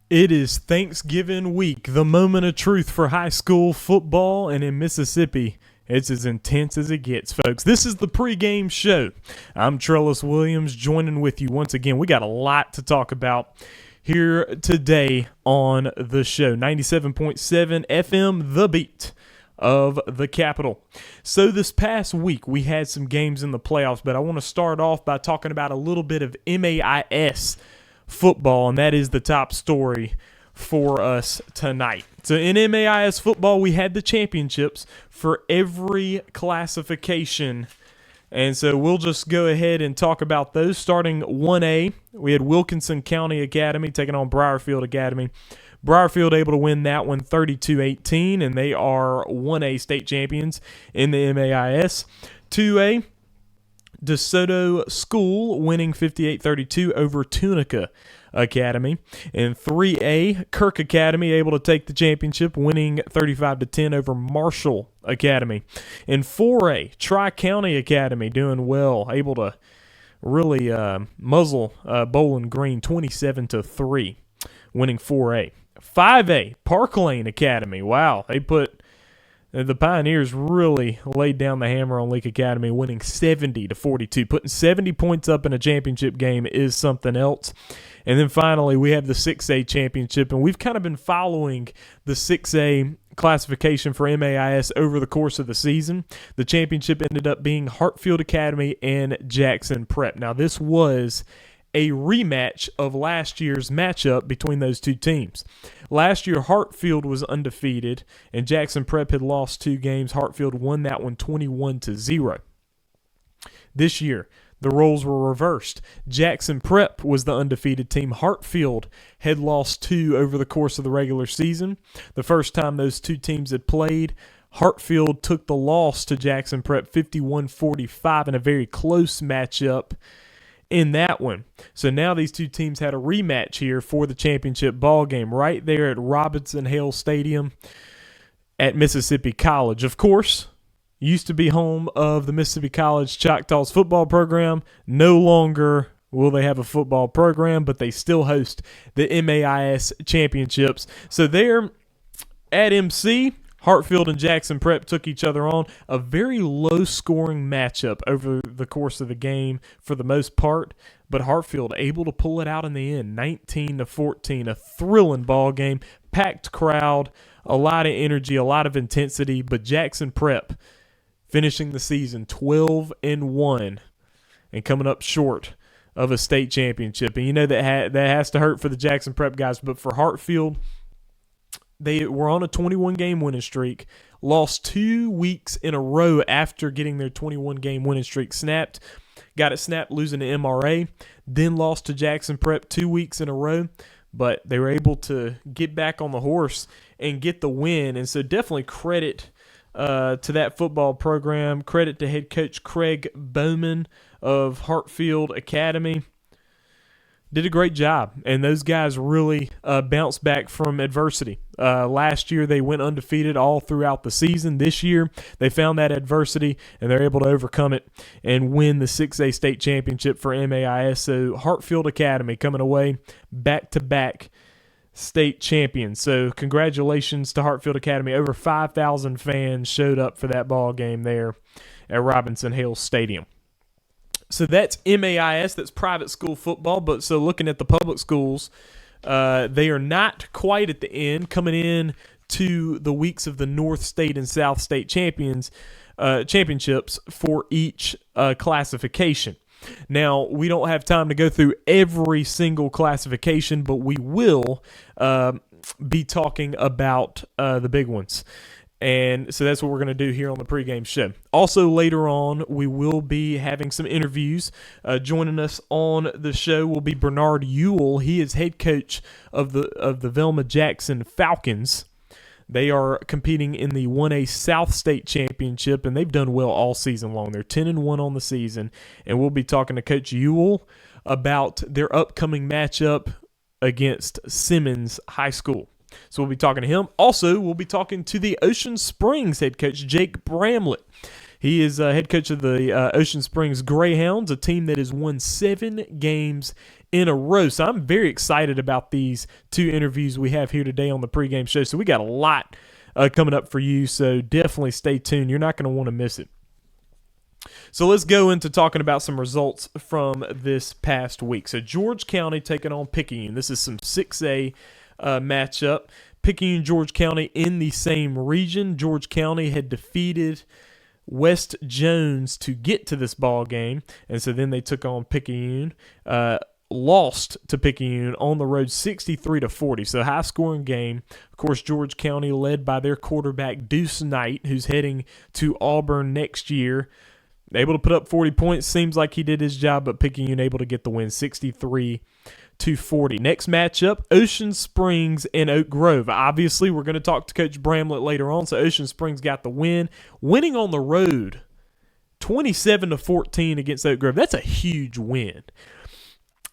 It is Thanksgiving week, the moment of truth for high school football, and in Mississippi, it's as intense as it gets, folks. This is the pregame show. I'm Trellis Williams, joining with you once again. We got a lot to talk about here today on the show. 97.7 FM, The Beat of the capital. So this past week, we had some games in the playoffs, but I want to start off by talking about a little bit of MAIS football, and that is the top story for us tonight. So in MAIS football, we had the championships for every classification, and so we'll just go ahead and talk about those. Starting 1A, we had Wilkinson County Academy taking on Briarfield Academy. Briarfield able to win that one 32-18, and they are 1A state champions in the MAIS. 2A, DeSoto School winning 58-32 over Tunica Academy. In 3A, Kirk Academy able to take the championship, winning 35-10 over Marshall Academy. In 4A, Tri-County Academy doing well, able to really muzzle Bowling Green 27-3, winning 4A. 5A, Park Lane Academy. Wow, they put the Pioneers really laid down the hammer on Leake Academy, winning 70-42. Putting 70 points up in a championship game is something else. And then finally, we have the 6A championship, and we've kind of been following the 6A classification for MAIS over the course of the season. The championship ended up being Hartfield Academy and Jackson Prep. Now, this was a rematch of last year's matchup between those two teams. Last year, Hartfield was undefeated, and Jackson Prep had lost 2 games. Hartfield won that one 21-0. This year, the roles were reversed. Jackson Prep was the undefeated team. Hartfield had lost 2 over the course of the regular season. The first time those two teams had played, Hartfield took the loss to Jackson Prep 51-45 in a very close matchup in that one. So now these two teams had a rematch here for the championship ball game right there at Robinson-Hale Stadium at Mississippi College. Of course, used to be home of the Mississippi College Choctaws football program. No longer will they have a football program, but they still host the MAIS championships. So there at MC, Hartfield and Jackson Prep took each other on. A very low-scoring matchup over the course of the game for the most part, but Hartfield able to pull it out in the end, 19-14, a thrilling ball game, packed crowd, a lot of energy, a lot of intensity, but Jackson Prep finishing the season 12-1 and coming up short of a state championship. And you know that has to hurt for the Jackson Prep guys, but for Hartfield, they were on a 21-game winning streak, lost 2 weeks in a row after getting their 21-game winning streak snapped. Got it snapped losing to MRA, then lost to Jackson Prep 2 weeks in a row, but they were able to get back on the horse and get the win. And so definitely credit to that football program, credit to head coach Craig Bowman of Hartfield Academy. Did a great job, and those guys really bounced back from adversity. Last year, they went undefeated all throughout the season. This year, they found that adversity, and they're able to overcome it and win the 6A state championship for MAIS. So Hartfield Academy coming away back-to-back state champions. So congratulations to Hartfield Academy. Over 5,000 fans showed up for that ball game there at Robinson-Hale Stadium. So that's MAIS, that's private school football. But so looking at the public schools, they are not quite at the end, coming in to the weeks of the North State and South State championships for each classification. Now, we don't have time to go through every single classification, but we will be talking about the big ones. And so that's what we're going to do here on the pregame show. Also, later on, we will be having some interviews. Joining us on the show will be Bernard Euell. He is head coach of the Velma Jackson Falcons. They are competing in the 1A South State Championship, and they've done well all season long. They're 10-1 on the season, and we'll be talking to Coach Euell about their upcoming matchup against Simmons High School. So we'll be talking to him. Also, we'll be talking to the Ocean Springs head coach, Jake Bramlett. He is head coach of the Ocean Springs Greyhounds, a team that has won 7 games in a row. So I'm very excited about these 2 interviews we have here today on the pregame show. So we got a lot coming up for you, so definitely stay tuned. You're not going to want to miss it. So let's go into talking about some results from this past week. So George County taking on Picayune. This is some 6A matchup. Picayune, George County in the same region. George County had defeated West Jones to get to this ball game, and so then they took on Picayune. Lost to Picayune on the road 63-40. So high-scoring game. Of course, George County led by their quarterback Deuce Knight, who's heading to Auburn next year. Able to put up 40 points. Seems like he did his job, but Picayune able to get the win 63-40. Next matchup, Ocean Springs and Oak Grove. Obviously, we're going to talk to Coach Bramlett later on, so Ocean Springs got the win. Winning on the road 27-14 against Oak Grove. That's a huge win.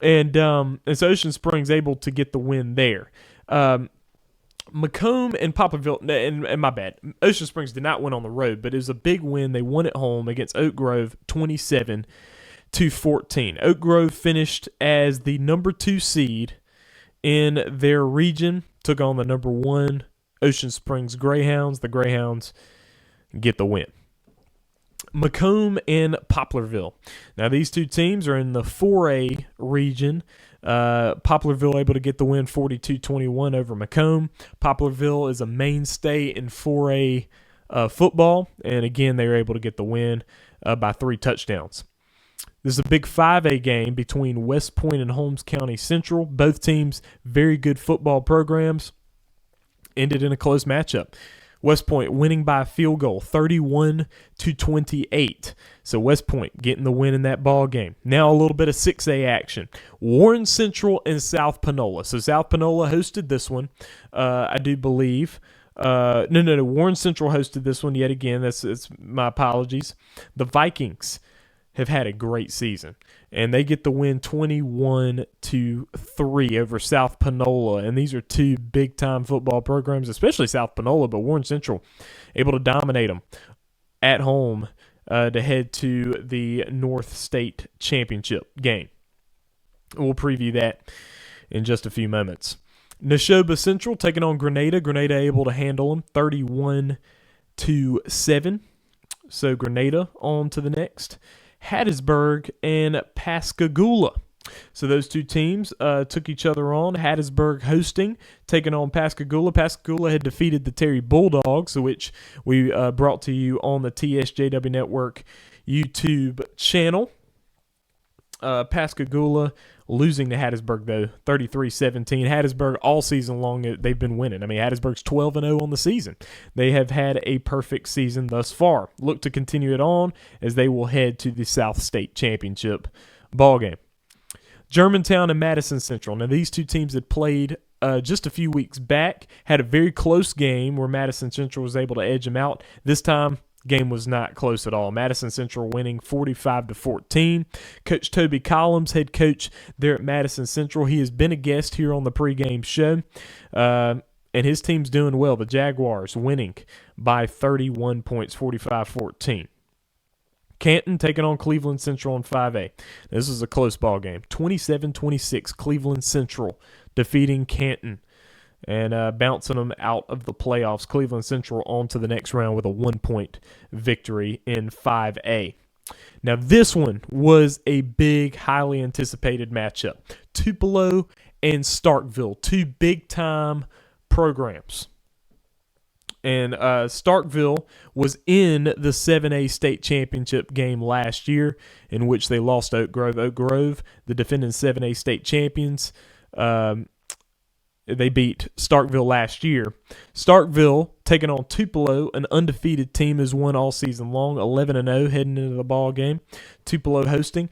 And so Ocean Springs able to get the win there. Macomb and Poplarville, and my bad, Ocean Springs did not win on the road, but it was a big win. They won at home against Oak Grove 27-14. Oak Grove finished as the number 2 seed in their region, took on the number 1 Ocean Springs Greyhounds. The Greyhounds get the win. Macomb and Poplarville. Now, these 2 teams are in the 4A region. Poplarville able to get the win 42-21 over Macomb. Poplarville is a mainstay in 4A football, and again, they were able to get the win by 3 touchdowns. This is a big 5A game between West Point and Holmes County Central. Both teams, very good football programs. Ended in a close matchup. West Point winning by a field goal, 31-28. So West Point getting the win in that ball game. Now a little bit of 6A action. Warren Central and South Panola. So South Panola hosted this one, I do believe. No. Warren Central hosted this one yet again. That's my apologies. The Vikings have had a great season, and they get the win 21-3 over South Panola. And these are 2 big-time football programs, especially South Panola, but Warren Central able to dominate them at home to head to the North State Championship game. We'll preview that in just a few moments. Neshoba Central taking on Grenada. Grenada able to handle them 31-7. So Grenada on to the next. Hattiesburg and Pascagoula. So those 2 teams took each other on. Hattiesburg hosting, taking on Pascagoula. Pascagoula had defeated the Terry Bulldogs, which we brought to you on the TSJW Network YouTube channel. Pascagoula losing to Hattiesburg, though, 33-17. Hattiesburg all season long, they've been winning. I mean, Hattiesburg's 12-0 on the season. They have had a perfect season thus far. Look to continue it on as they will head to the South State Championship ballgame. Germantown and Madison Central. Now, these 2 teams had played just a few weeks back, had a very close game where Madison Central was able to edge them out. This time, game was not close at all. Madison Central winning 45-14. Coach Toby Collins, head coach there at Madison Central. He has been a guest here on the pregame show, and his team's doing well. The Jaguars winning by 31 points, 45-14. Canton taking on Cleveland Central in 5A. This is a close ball game. 27-26, Cleveland Central defeating Canton and bouncing them out of the playoffs. Cleveland Central on to the next round with a 1-point victory in 5A. Now, this one was a big, highly anticipated matchup. Tupelo and Starkville, 2 big-time programs. And Starkville was in the 7A state championship game last year, in which they lost to Oak Grove. Oak Grove, the defending 7A state champions, they beat Starkville last year. Starkville taking on Tupelo, an undefeated team, has won all season long, 11-0 heading into the ball game. Tupelo hosting.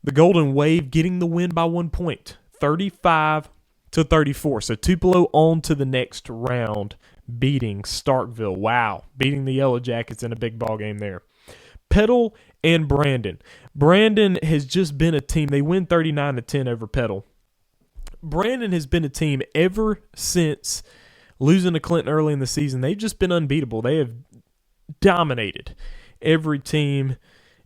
The Golden Wave getting the win by 1 point, 35-34. So Tupelo on to the next round, beating Starkville. Wow, beating the Yellow Jackets in a big ball game there. Petal and Brandon. Brandon has just been a team. They win 39-10 over Petal. Brandon has been a team ever since losing to Clinton early in the season. They've just been unbeatable. They have dominated. every team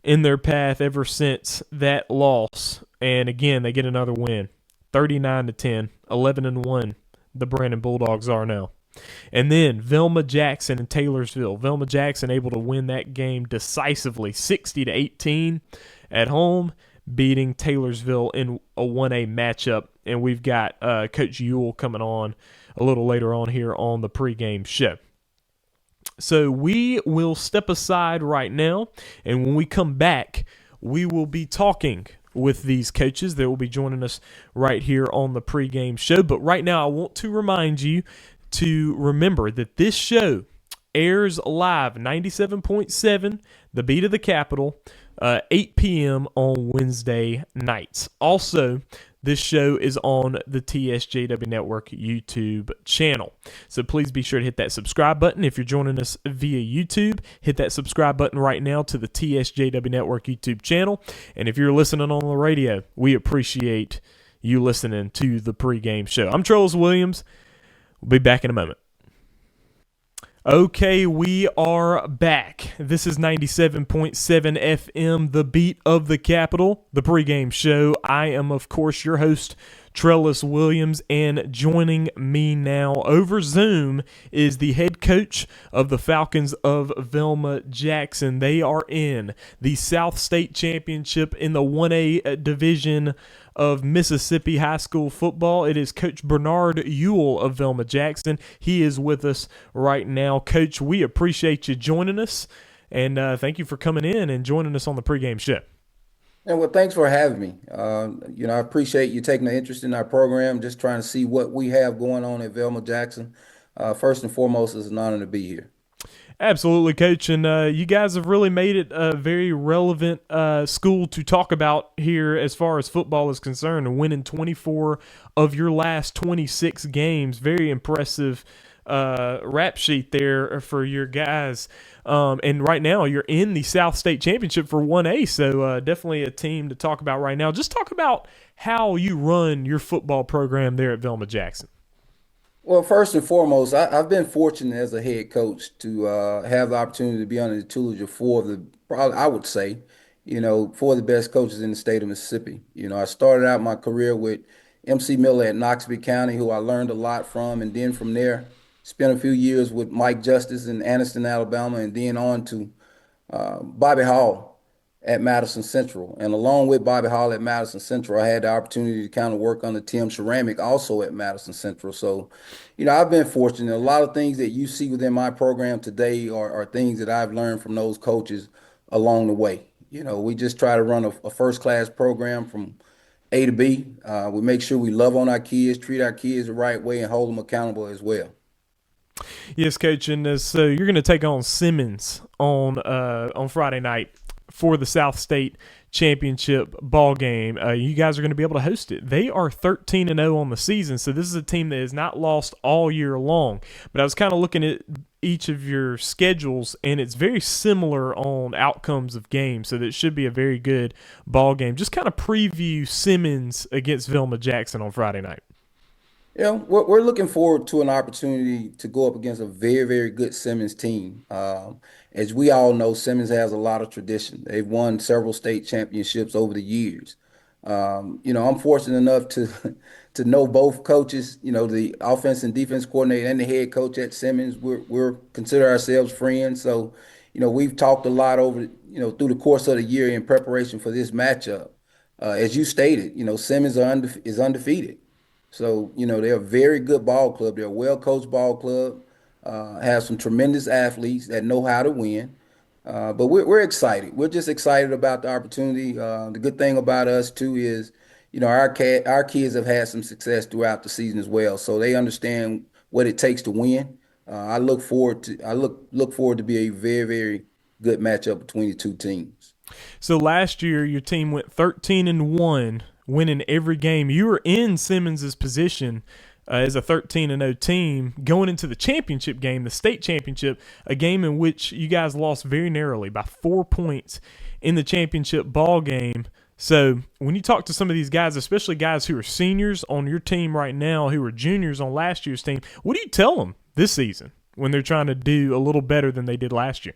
in their path ever since that loss. And again, they get another win, 39-10, 11-1. The Brandon Bulldogs are now. And then Velma Jackson and Taylorsville. Velma Jackson able to win that game decisively, 60-18 at home, beating Taylorsville in a 1A matchup. And we've got Coach Euell coming on a little later on here on the pregame show. So we will step aside right now, and when we come back, we will be talking with these coaches. They will be joining us right here on the pregame show. But right now, I want to remind you to remember that this show airs live, 97.7, The Beat of the Capital, 8 p.m. on Wednesday nights. Also, this show is on the TSJW Network YouTube channel. So please be sure to hit that subscribe button. If you're joining us via YouTube, hit that subscribe button right now to the TSJW Network YouTube channel. And if you're listening on the radio, we appreciate you listening to the pregame show. I'm Trellis Williams. We'll be back in a moment. Okay, we are back. This is 97.7 FM, The Beat of the Capital, the pregame show. I am, of course, your host, Trellis Williams, and joining me now over Zoom is the head coach of the Falcons of Velma Jackson. They are in the South State Championship in the 1A division of Mississippi high school football. It is Coach Bernard Euell of Velma Jackson. He is with us right now. Coach, we appreciate you joining us, and thank you for coming in and joining us on the pregame show. And well, thanks for having me. I appreciate you taking an interest in our program, just trying to see what we have going on at Velma Jackson. First and foremost, it's an honor to be here. Absolutely, Coach. And you guys have really made it a very relevant school to talk about here as far as football is concerned, winning 24 of your last 26 games. Very impressive rap sheet there for your guys. And right now you're in the South State Championship for 1A, so definitely a team to talk about right now. Just talk about how you run your football program there at Velma Jackson. Well, first and foremost, I've been fortunate as a head coach to have the opportunity to be under the tutelage of four of the, probably I would say, four of the best coaches in the state of Mississippi. I started out my career with MC Miller at Knoxville County, who I learned a lot from, and then from there, spent a few years with Mike Justice in Anniston, Alabama, and then on to Bobby Hall at Madison Central. And along with Bobby Hall at Madison Central, I had the opportunity to kind of work under Tim Ceramic also at Madison Central. So, I've been fortunate. A lot of things that you see within my program today are things that I've learned from those coaches along the way. We just try to run a first-class program from A to B. We make sure we love on our kids, treat our kids the right way, and hold them accountable as well. Yes, Coach, and so you're going to take on Simmons on Friday night for the South State Championship ball game. You guys are going to be able to host it. They are 13-0 on the season, so this is a team that has not lost all year long. But I was kind of looking at each of your schedules, and it's very similar on outcomes of games, so that should be a very good ball game. Just kind of preview Simmons against Velma Jackson on Friday night. We're looking forward to an opportunity to go up against a very, very good Simmons team. As we all know, Simmons has a lot of tradition. They've won several state championships over the years. I'm fortunate enough to know both coaches, the offense and defense coordinator and the head coach at Simmons. We're consider ourselves friends. So, we've talked a lot over, through the course of the year in preparation for this matchup. As you stated, Simmons is undefeated. So, they're a very good ball club. They're a well-coached ball club, have some tremendous athletes that know how to win. But we're excited. We're just excited about the opportunity. The good thing about us, too, is, our kids have had some success throughout the season as well. So they understand what it takes to win. I look forward to be a very, very good matchup between the two teams. So last year, your team went 13-1. Winning every game. You were in Simmons's position as a 13-0 team going into the championship game, the state championship, a game in which you guys lost very narrowly by 4 points in the championship ball game. So when you talk to some of these guys, especially guys who are seniors on your team right now, who are juniors on last year's team, what do you tell them this season when they're trying to do a little better than they did last year?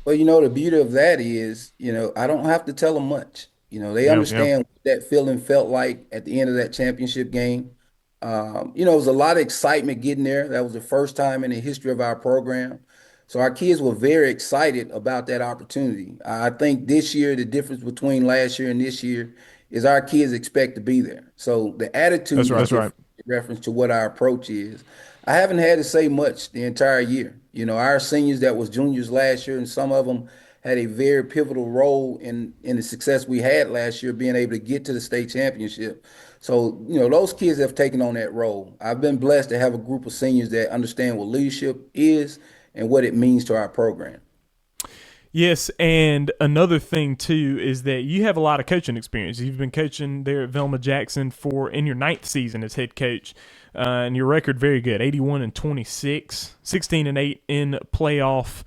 Well, the beauty of that is, I don't have to tell them much. They Yeah, yeah. understand what that feeling felt like at the end of that championship game. It was a lot of excitement getting there. That was the first time in the history of our program. So our kids were very excited about that opportunity. I think this year, the difference between last year and this year is our kids expect to be there. So the That's attitude is right. different in reference to what our approach is. I haven't had to say much the entire year. Our seniors that was juniors last year, and some of them had a very pivotal role in the success we had last year, being able to get to the state championship. So, those kids have taken on that role. I've been blessed to have a group of seniors that understand what leadership is and what it means to our program. Yes, and another thing too is that you have a lot of coaching experience. You've been coaching there at Velma Jackson in your ninth season as head coach, and your record very good, 81-26, 16-8 in playoff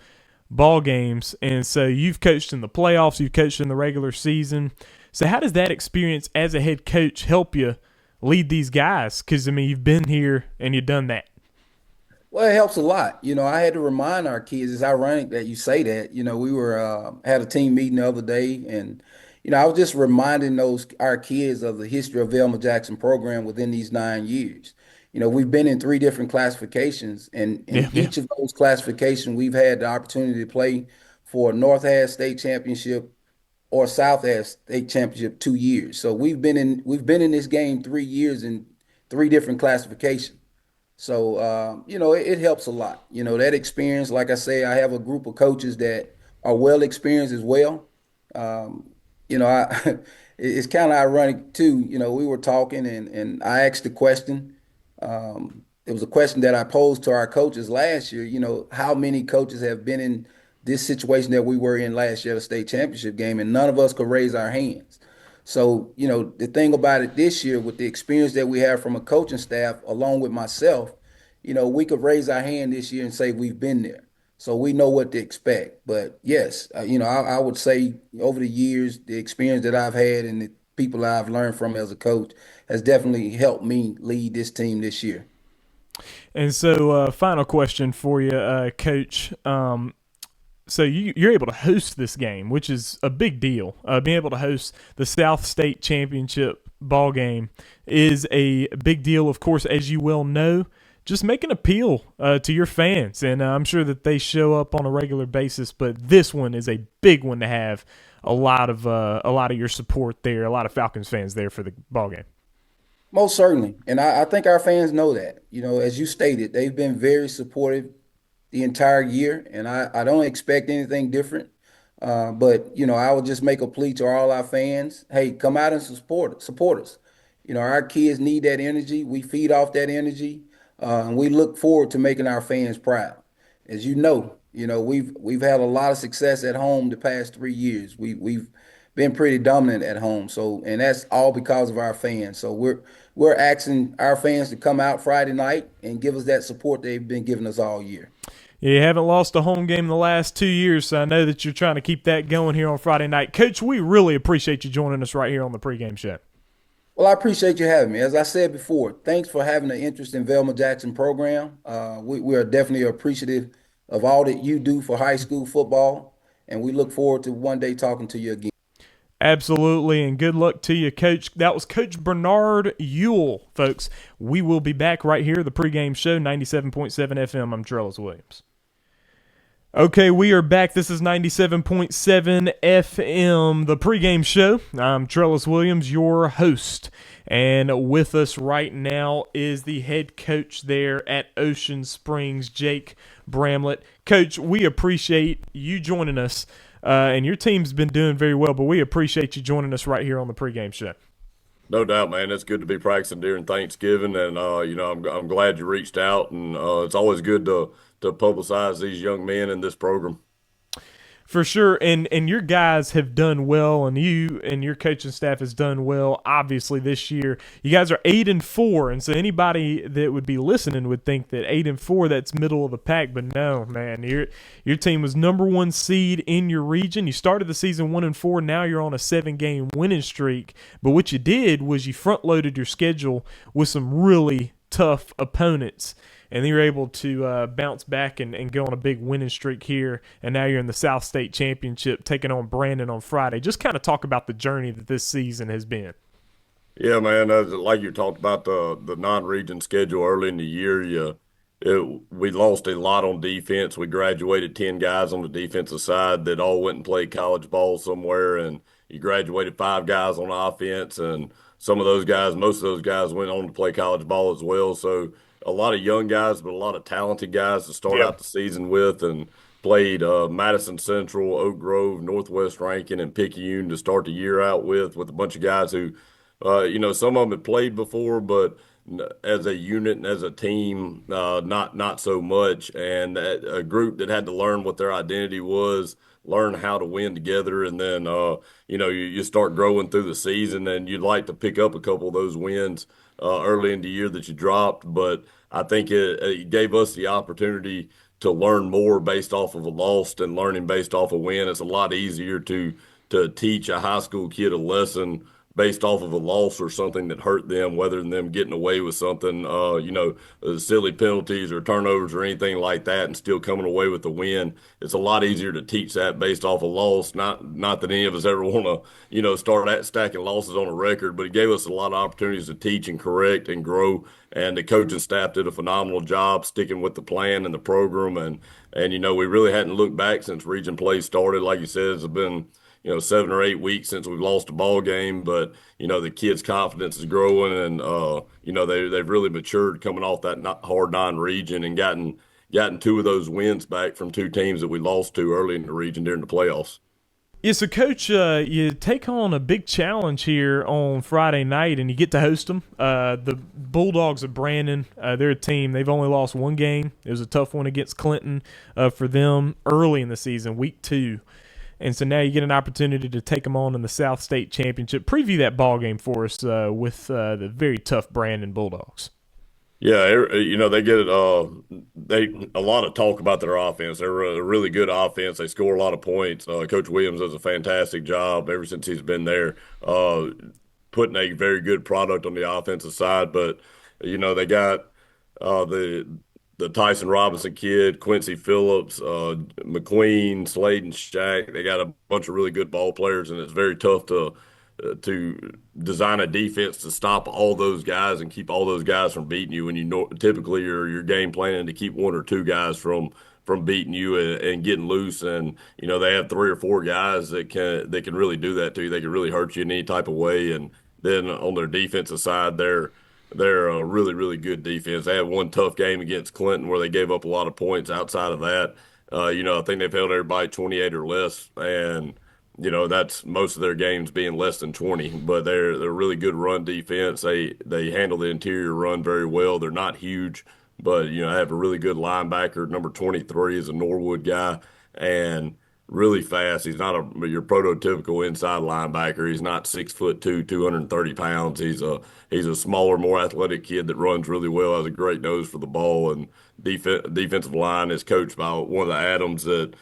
ball games. And so you've coached in the playoffs, you've coached in the regular season. So how does that experience as a head coach help you lead these guys? Because you've been here and you've done that. Well, it helps a lot. I had to remind our kids. It's ironic that you say that. We were had a team meeting the other day, and I was just reminding those our kids of the history of Velma Jackson program within these 9 years. We've been in three different classifications, and Yeah, in yeah. each of those classifications, we've had the opportunity to play for North Half State Championship or South Half State Championship 2 years. So we've been in this game 3 years in three different classifications. So, it helps a lot. That experience, like I say, I have a group of coaches that are well experienced as well. Um, it's kind of ironic too. We were talking and I asked the question. It was a question that I posed to our coaches last year. How many coaches have been in this situation that we were in last year, the state championship game, and none of us could raise our hands. So, the thing about it this year, with the experience that we have from a coaching staff, along with myself, we could raise our hand this year and say we've been there. So we know what to expect. But yes, I would say over the years, the experience that I've had and the people I've learned from as a coach has definitely helped me lead this team this year. And so, final question for you, Coach. So you're able to host this game, which is a big deal. Being able to host the South State Championship ball game is a big deal, of course, as you well know. Just make an appeal to your fans, and I'm sure that they show up on a regular basis. But this one is a big one to have a lot of your support there, a lot of Falcons fans there for the ball game. Most certainly. And I think our fans know that. As you stated, they've been very supportive the entire year, and I don't expect anything different. But I would just make a plea to all our fans. Hey, come out and support us. Our kids need that energy. We feed off that energy, and we look forward to making our fans proud. As we've had a lot of success at home the past 3 years. We've been pretty dominant at home. So, and that's all because of our fans. So we're asking our fans to come out Friday night and give us that support they've been giving us all year. You haven't lost a home game in the last 2 years, so I know that you're trying to keep that going here on Friday night. Coach, we really appreciate you joining us right here on the pregame show. Well, I appreciate you having me. As I said before, thanks for having an interest in Velma Jackson program. We are definitely appreciative of all that you do for high school football, and we look forward to one day talking to you again. Absolutely, and good luck to you, Coach. That was Coach Bernard Euell, folks. We will be back right here, the pregame show, 97.7 FM. I'm Trellis Williams. Okay, we are back. This is 97.7 FM, the pregame show. I'm Trellis Williams, your host. And with us right now is the head coach there at Ocean Springs, Jake Bramlett. Coach, we appreciate you joining us. And your team's been doing very well, but we appreciate you joining us right here on the pregame show. No doubt, man. It's good to be practicing during Thanksgiving, and I'm glad you reached out, and it's always good to publicize these young men in this program. For sure, and your guys have done well, and you and your coaching staff has done well. Obviously, this year you guys are 8-4, and so anybody that would be listening would think that 8-4 that's middle of the pack. But no, man, your team was number one seed in your region. You started the season 1-4. Now you're on a 7-game winning streak. But what you did was you front loaded your schedule with some really tough opponents, and you're able to bounce back and go on a big winning streak here, and now you're in the South State Championship taking on Brandon on Friday. Just kind of talk about the journey that this season has been. Yeah, man. Like you talked about the non-region schedule early in the year, we lost a lot on defense. We graduated 10 guys on the defensive side that all went and played college ball somewhere, and you graduated 5 guys on offense, and some of those guys, most of those guys went on to play college ball as well. So a lot of young guys, but a lot of talented guys to start Yeah. out the season with, and played Madison Central, Oak Grove, Northwest Rankin, and Picayune to start the year out with a bunch of guys who some of them had played before, but as a unit and as a team, not so much. And a group that had to learn what their identity was, learn how to win together, and then you start growing through the season, and you'd like to pick up a couple of those wins early in the year that you dropped. But I think it gave us the opportunity to learn more based off of a loss and learning based off a win. It's a lot easier to teach a high school kid a lesson based off of a loss or something that hurt them, rather than them getting away with something, silly penalties or turnovers or anything like that, and still coming away with the win. It's a lot easier to teach that based off a loss. Not that any of us ever want to, start stacking losses on a record, but it gave us a lot of opportunities to teach and correct and grow. And the coaching staff did a phenomenal job sticking with the plan and the program, and we really hadn't looked back since region play started. Like you said, it's been 7 or 8 weeks since we've lost a ball game, but the kids' confidence is growing, and they've really matured coming off that hard non-region, and gotten 2 of those wins back from 2 teams that we lost to early in the region during the playoffs. Yeah, so Coach, you take on a big challenge here on Friday night, and you get to host them. The Bulldogs of Brandon, they're a team. They've only lost 1 game. It was a tough one against Clinton for them early in the season, week 2. And so now you get an opportunity to take them on in the South State Championship. Preview that ball game for us with the very tough Brandon Bulldogs. Yeah, they get a lot of talk about their offense. They're a really good offense. They score a lot of points. Coach Williams does a fantastic job ever since he's been there, putting a very good product on the offensive side. But they got the Tyson Robinson kid, Quincy Phillips, McQueen, Slade, and Shaq. They got a bunch of really good ball players, and it's very tough to design a defense to stop all those guys and keep all those guys from beating you. When typically you're game planning to keep 1 or 2 guys from beating you and getting loose, and they have 3 or 4 guys that can really do that to you. They can really hurt you in any type of way. And then on their defensive side, they're a really, really good defense. They had 1 tough game against Clinton where they gave up a lot of points. Outside of that, I think they've held everybody 28 or less, and that's most of their games being less than 20. But they're a really good run defense. They handle the interior run very well. They're not huge, but I have a really good linebacker. Number 23 is a Norwood guy, and really fast. He's not your prototypical inside linebacker. He's not 6'2", 230 pounds. He's a smaller, more athletic kid that runs really well, has a great nose for the ball, and defensive line is coached by one of the Adams that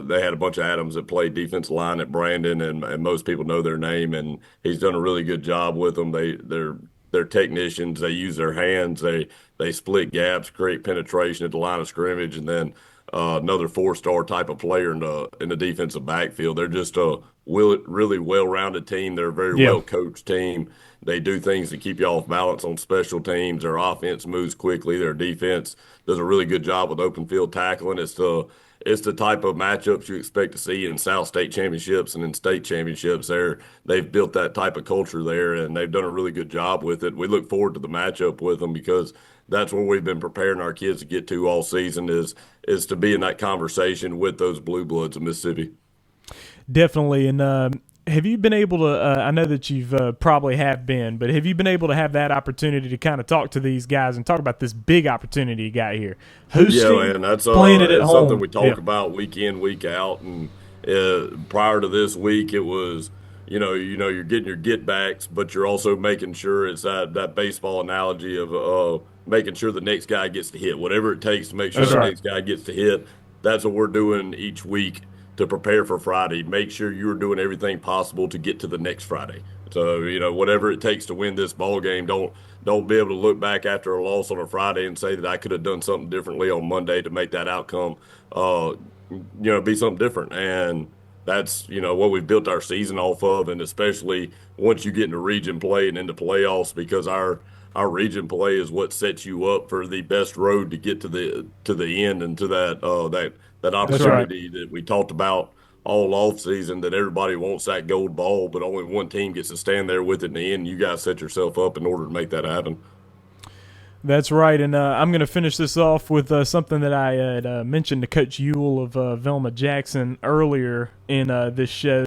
they had a bunch of Adams that played defensive line at Brandon, and most people know their name, and he's done a really good job with them. They're technicians. They use their hands. They split gaps, create penetration at the line of scrimmage, and then another 4-star type of player in the defensive backfield. They're just a really well-rounded team. They're a very well-coached team. They do things to keep you off balance on special teams. Their offense moves quickly. Their defense does a really good job with open field tackling. It's the type of matchups you expect to see in South State Championships and in state championships. They've built that type of culture there, and they've done a really good job with it. We look forward to the matchup with them because that's where we've been preparing our kids to get to all season is to be in that conversation with those blue bloods of Mississippi. Definitely. And have you been able to I know that you've probably have been, but have you been able to have that opportunity to kind of talk to these guys and talk about this big opportunity you got here? Hosting, yeah, man, that's playing it at home. Something we talk about week in, week out. And prior to this week, it was you're getting your get backs, but you're also making sure it's that baseball analogy of making sure the next guy gets to hit, whatever it takes to make sure next guy gets to hit. That's what we're doing each week to prepare for Friday. Make sure you're doing everything possible to get to the next Friday. So, whatever it takes to win this ball game, don't don't be able to look back after a loss on a Friday and say that I could have done something differently on Monday to make that outcome, be something different. And that's, what we've built our season off of. And especially once you get into region play and into playoffs, because our region play is what sets you up for the best road to get to the end and to that That's right. opportunity that we talked about all off season, that everybody wants that gold ball, but only one team gets to stand there with it in the end. You guys set yourself up in order to make that happen. That's right, and I'm going to finish this off with something that I had mentioned to Coach Euell of Velma Jackson earlier in this show.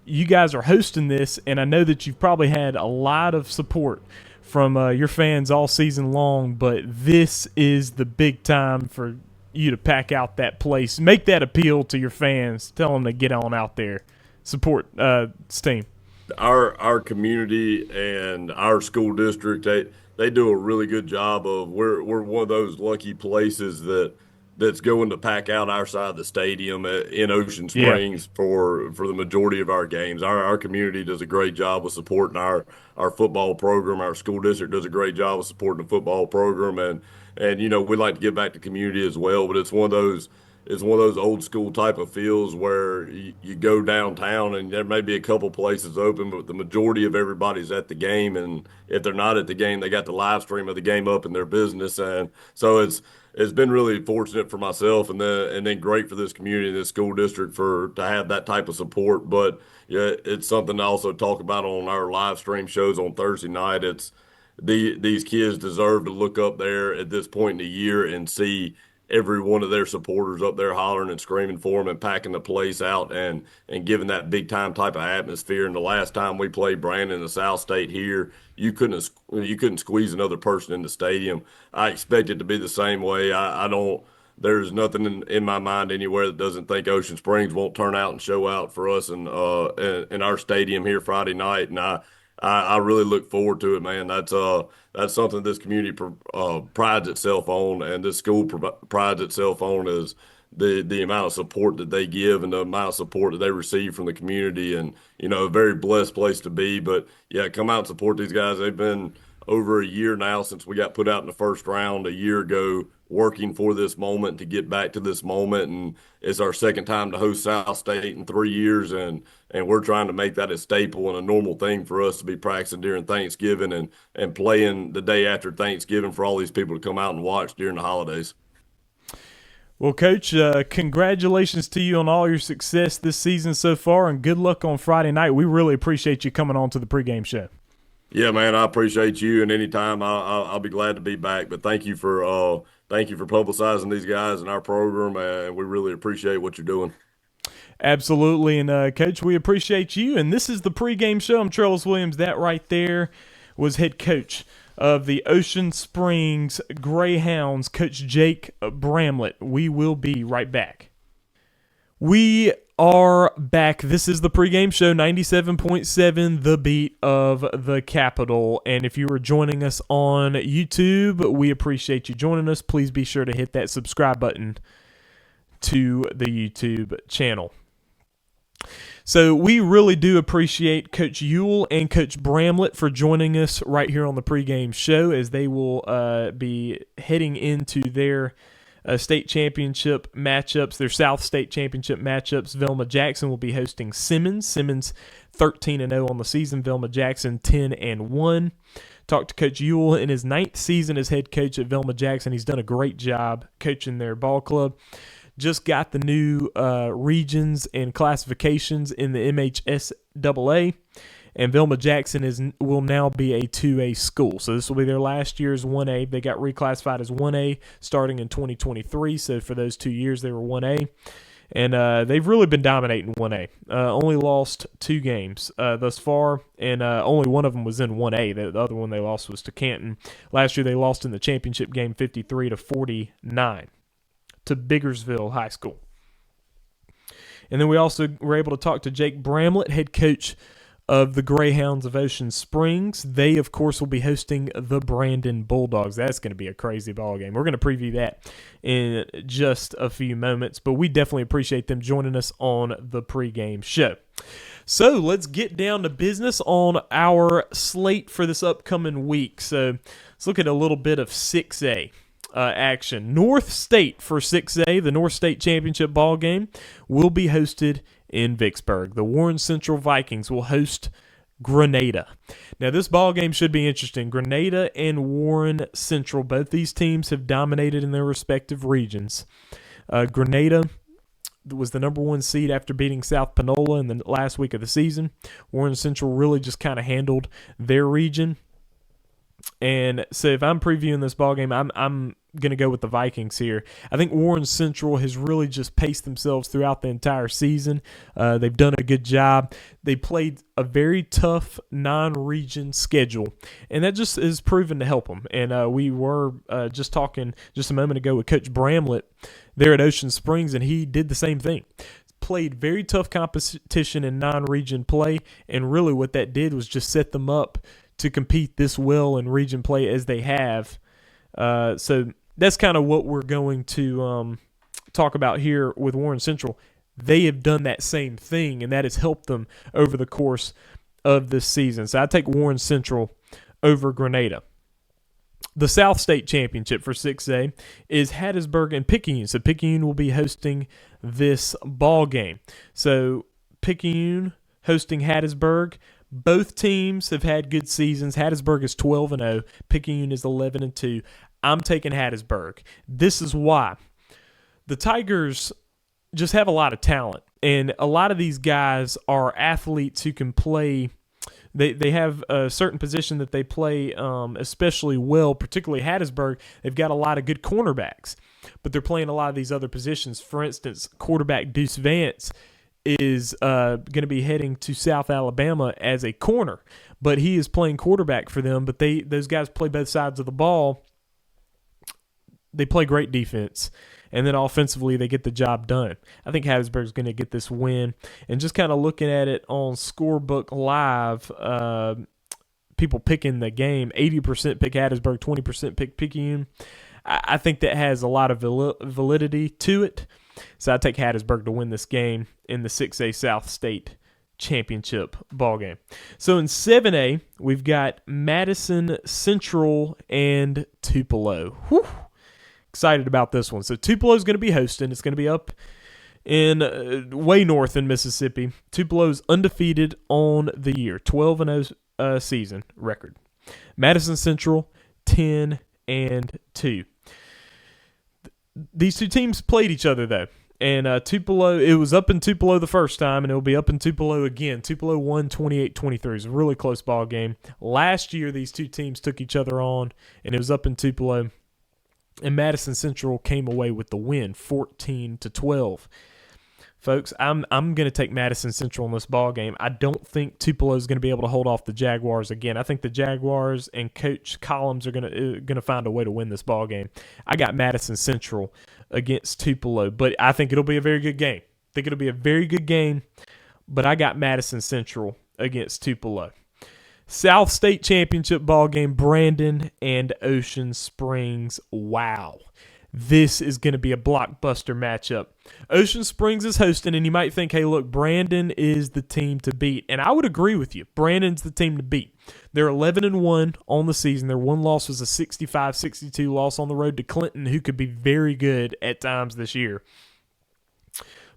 You guys are hosting this, and I know that you've probably had a lot of support from your fans all season long, but this is the big time for you to pack out that place. Make that appeal to your fans. Tell them to get on out there. Support Steam. Our community and our school district, they do a really good job of, we're one of those lucky places that's going to pack out our side of the stadium in Ocean Yeah. Springs for the majority of our games. Our community does a great job of supporting our football program. Our school district does a great job of supporting the football program, and we like to give back to the community as well. But it's one of those old school type of fields where you go downtown and there may be a couple places open, but the majority of everybody's at the game. And if they're not at the game, they got the live stream of the game up in their business. And so it's been really fortunate for myself and then great for this community, this school district to have that type of support. But yeah, it's something to also talk about on our live stream shows on Thursday night. These kids deserve to look up there at this point in the year and see every one of their supporters up there hollering and screaming for them and packing the place out and giving that big time type of atmosphere. And the last time we played Brandon in the South State here, you couldn't squeeze another person in the stadium. I expect it to be the same way. I don't. There's nothing in my mind anywhere that doesn't think Ocean Springs won't turn out and show out for us and in our stadium here Friday night. And I really look forward to it, man. That's something this community prides itself on, and this school prides itself on, is the amount of support that they give and the amount of support that they receive from the community. And a very blessed place to be. But yeah, come out and support these guys. They've been over a year now since we got put out in the first round a year ago, working for this moment to get back to this moment. And it's our second time to host South State in 3 years. And we're trying to make that a staple and a normal thing for us to be practicing during Thanksgiving and playing the day after Thanksgiving for all these people to come out and watch during the holidays. Well, Coach, congratulations to you on all your success this season so far, and good luck on Friday night. We really appreciate you coming on to the pregame show. Yeah, man, I appreciate you, and anytime I'll be glad to be back. But thank you for publicizing these guys in our program, and we really appreciate what you're doing. Absolutely, and Coach, we appreciate you. And this is the pregame show. I'm Trellis Williams. That right there was head coach of the Ocean Springs Greyhounds, Coach Jake Bramlett. We will be right back. We are back. This is the pregame show, 97.7, the beat of the capital. And if you are joining us on YouTube, we appreciate you joining us. Please be sure to hit that subscribe button to the YouTube channel. So we really do appreciate Coach Euell and Coach Bramlett for joining us right here on the pregame show, as they will be heading into their state championship matchups, their South State championship matchups. Velma Jackson will be hosting Simmons. Simmons 13-0 on the season. Velma Jackson 10-1. Talked to Coach Euell in his 9th season as head coach at Velma Jackson. He's done a great job coaching their ball club. Just got the new regions and classifications in the MHSAA, and Velma Jackson will now be a 2A school. So this will be their last year's 1A. They got reclassified as 1A starting in 2023. So for those 2 years, they were 1A. And they've really been dominating 1A. Only lost 2 games thus far, and only one of them was in 1A. The other one they lost was to Canton. Last year they lost in the championship game 53-49. to Biggersville High School. And then we also were able to talk to Jake Bramlett, head coach of the Greyhounds of Ocean Springs. They, of course, will be hosting the Brandon Bulldogs. That's going to be a crazy ball game. We're going to preview that in just a few moments, but we definitely appreciate them joining us on the pregame show. So let's get down to business on our slate for this upcoming week. So let's look at a little bit of 6A action. North State for 6A, the North State Championship ball game, will be hosted in Vicksburg. The Warren Central Vikings will host Grenada. Now, this ball game should be interesting. Grenada and Warren Central, both these teams have dominated in their respective regions. Grenada was the number 1 seed after beating South Panola in the last week of the season. Warren Central really just kind of handled their region. And so if I'm previewing this ball game, I'm going to go with the Vikings here. I think Warren Central has really just paced themselves throughout the entire season. They've done a good job. They played a very tough non-region schedule, and that just is proven to help them. And we were just talking just a moment ago with Coach Bramlett there at Ocean Springs, and he did the same thing. Played very tough competition in non-region play, and really what that did was just set them up to compete this well in region play as they have. So that's kind of what we're going to talk about here with Warren Central. They have done that same thing, and that has helped them over the course of this season. So I take Warren Central over Grenada. The South State Championship for 6A is Hattiesburg and Picayune. So Picayune will be hosting this ball game. So Picayune hosting Hattiesburg. Both teams have had good seasons. Hattiesburg is 12-0. Picayune is 11-2. I'm taking Hattiesburg. This is why. The Tigers just have a lot of talent, and a lot of these guys are athletes who can play. They have a certain position that they play especially well, particularly Hattiesburg. They've got a lot of good cornerbacks, but they're playing a lot of these other positions. For instance, quarterback Deuce Vance is going to be heading to South Alabama as a corner, but he is playing quarterback for them. But those guys play both sides of the ball. They play great defense, and then offensively they get the job done. I think Hattiesburg's going to get this win. And just kind of looking at it on Scorebook Live, people picking the game, 80% pick Hattiesburg, 20% pick Picayune. I think that has a lot of validity to it. So I take Hattiesburg to win this game in the 6A South State Championship ball game. So in 7A, we've got Madison Central and Tupelo. Whew. Excited about this one. So Tupelo is going to be hosting. It's going to be up in way north in Mississippi. Tupelo's undefeated on the year, 12-0 season record. Madison Central 10-2. These two teams played each other, though. And Tupelo, it was up in Tupelo the first time, and it will be up in Tupelo again. Tupelo won 28-23. It was a really close ball game. Last year, these two teams took each other on, and it was up in Tupelo. And Madison Central came away with the win, 14-12. Folks, I'm going to take Madison Central in this ball game. I don't think Tupelo is going to be able to hold off the Jaguars again. I think the Jaguars and Coach Collins are going to find a way to win this ball game. I got Madison Central against Tupelo, but I think it'll be a very good game. But I got Madison Central against Tupelo. South State Championship ball game, Brandon and Ocean Springs. Wow. This is going to be a blockbuster matchup. Ocean Springs is hosting, and you might think, hey, look, Brandon is the team to beat. And I would agree with you. Brandon's the team to beat. They're 11-1 on the season. Their one loss was a 65-62 loss on the road to Clinton, who could be very good at times this year.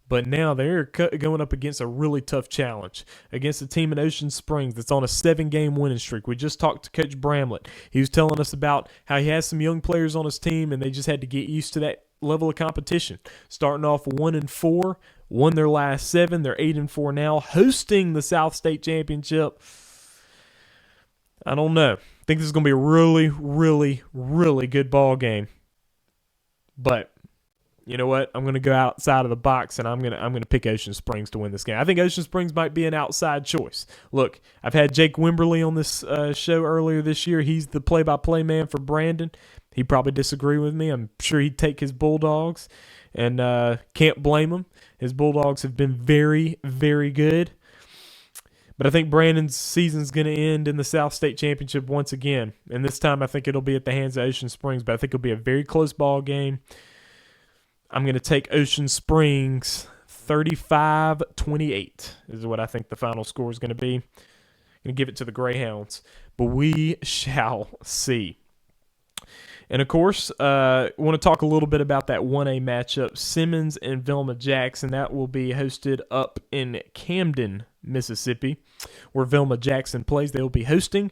But now they're going up against a really tough challenge, against a team in Ocean Springs that's on a 7-game winning streak. We just talked to Coach Bramlett. He was telling us about how he has some young players on his team, and they just had to get used to that level of competition. Starting off 1-4, won their last 7. They're 8-4 now, hosting the South State Championship. I don't know. I think this is going to be a really, really, really good ball game. But you know what? I'm going to go outside of the box, and I'm going to pick Ocean Springs to win this game. I think Ocean Springs might be an outside choice. Look, I've had Jake Wimberly on this show earlier this year. He's the play-by-play man for Brandon. He'd probably disagree with me. I'm sure he'd take his Bulldogs, and can't blame him. His Bulldogs have been very, very good. But I think Brandon's season's going to end in the South State Championship once again. And this time I think it'll be at the hands of Ocean Springs, but I think it'll be a very close ball game. I'm going to take Ocean Springs 35-28 is what I think the final score is going to be. I'm going to give it to the Greyhounds, but we shall see. And, of course, I want to talk a little bit about that 1A matchup, Simmons and Velma Jackson. That will be hosted up in Camden, Mississippi, where Velma Jackson plays. They will be hosting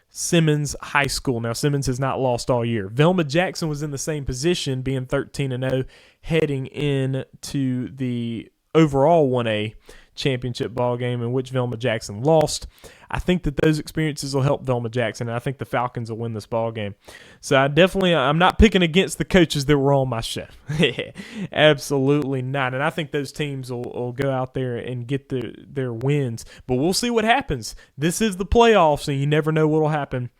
Simmons High School. Now, Simmons has not lost all year. Velma Jackson was in the same position, being 13-0, heading into the overall 1A championship ball game in which Velma Jackson lost. I think that those experiences will help Velma Jackson, and I think the Falcons will win this ball game. So I'm not picking against the coaches that were on my show. Absolutely not. And I think those teams will go out there and get their wins. But we'll see what happens. This is the playoffs, and you never know what will happen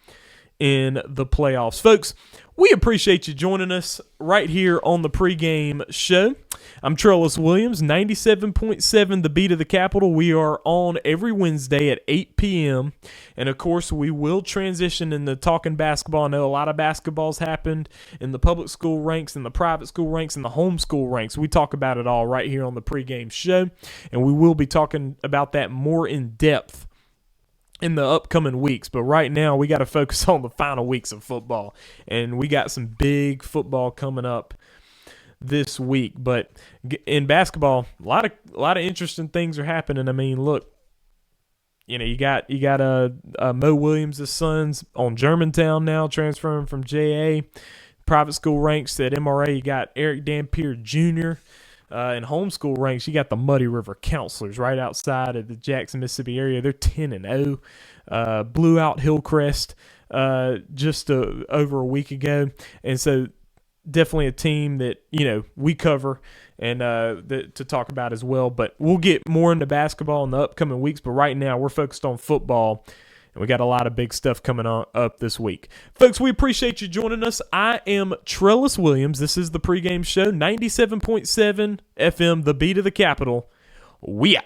in the playoffs. Folks, we appreciate you joining us right here on the pregame show. I'm Trellis Williams, 97.7 The Beat of the Capital. We are on every Wednesday at 8 p.m. And, of course, we will transition into talking basketball. I know a lot of basketball's happened in the public school ranks, in the private school ranks, and the homeschool ranks. We talk about it all right here on the pregame show. And we will be talking about that more in depth in the upcoming weeks. But right now we got to focus on the final weeks of football, and we got some big football coming up this week. But in basketball, a lot of interesting things are happening. I mean, look, you got Mo Williams' sons on Germantown now, transferring from JA. Private school ranks at MRA, you got Eric Dampier Jr. In homeschool ranks, you got the Muddy River Counselors right outside of the Jackson, Mississippi area. They're 10-0. Blew out Hillcrest just over a week ago. And so definitely a team that, we cover and to talk about as well. But we'll get more into basketball in the upcoming weeks. But right now we're focused on football. And we got a lot of big stuff coming on up this week. Folks, we appreciate you joining us. I am Trellis Williams. This is the pregame show, 97.7 FM, The Beat of the Capital. We out.